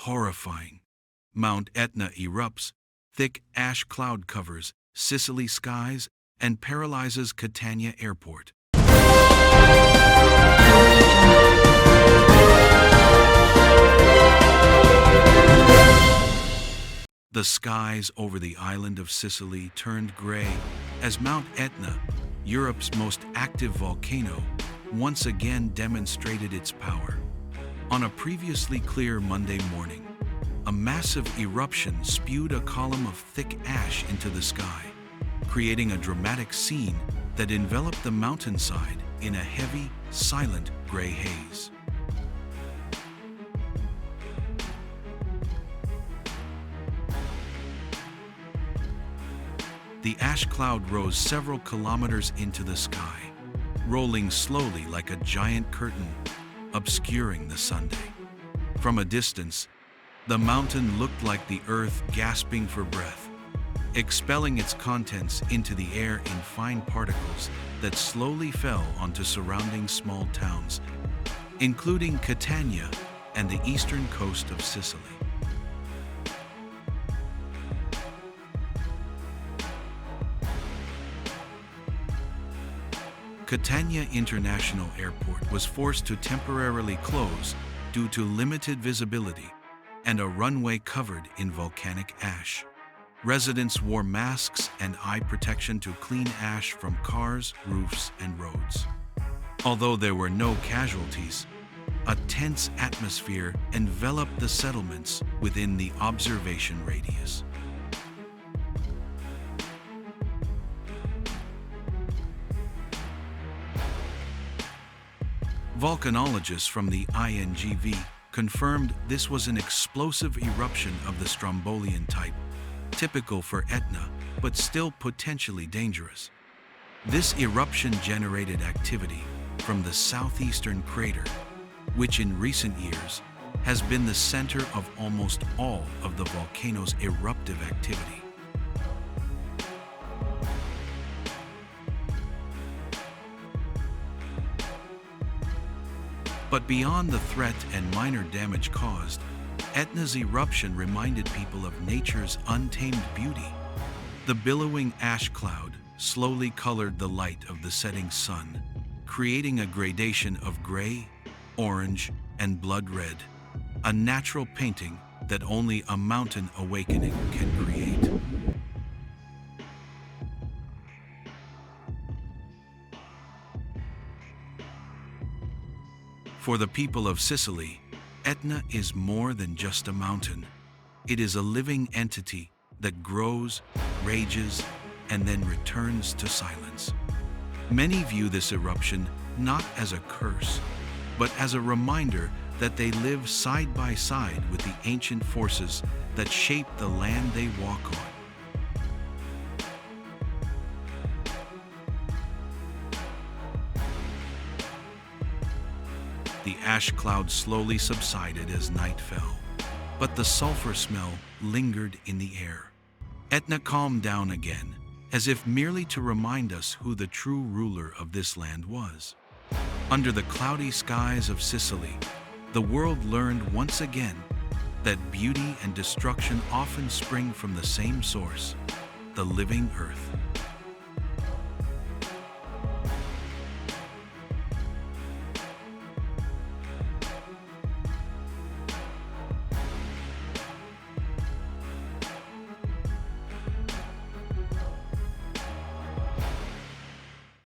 horrifying. Mount Etna erupts, thick ash cloud covers Sicily skies and paralyzes Catania airport. The skies over the island of Sicily turned gray as Mount Etna, Europe's most active volcano, once again demonstrated its power. On a previously clear Monday morning, a massive eruption spewed a column of thick ash into the sky, creating a dramatic scene that enveloped the mountainside in a heavy, silent gray haze. The ash cloud rose several kilometers into the sky, rolling slowly like a giant curtain, obscuring the Sunday. From a distance, the mountain looked like the earth gasping for breath, expelling its contents into the air in fine particles that slowly fell onto surrounding small towns, including Catania and the eastern coast of Sicily. Catania International Airport was forced to temporarily close due to limited visibility and a runway covered in volcanic ash. Residents wore masks and eye protection to clean ash from cars, roofs, and roads. Although there were no casualties, a tense atmosphere enveloped the settlements within the observation radius. Volcanologists from the INGV confirmed this was an explosive eruption of the Strombolian type, typical for Etna, but still potentially dangerous. This eruption generated activity from the southeastern crater, which in recent years has been the center of almost all of the volcano's eruptive activity. But beyond the threat and minor damage caused, Etna's eruption reminded people of nature's untamed beauty. The billowing ash cloud slowly colored the light of the setting sun, creating a gradation of gray, orange, and blood red, a natural painting that only a mountain awakening can create. For the people of Sicily, Etna is more than just a mountain. It is a living entity that grows, rages, and then returns to silence. Many view this eruption not as a curse, but as a reminder that they live side by side with the ancient forces that shape the land they walk on. The ash cloud slowly subsided as night fell, but the sulfur smell lingered in the air. Etna calmed down again, as if merely to remind us who the true ruler of this land was. Under the cloudy skies of Sicily, the world learned once again that beauty and destruction often spring from the same source, the living earth.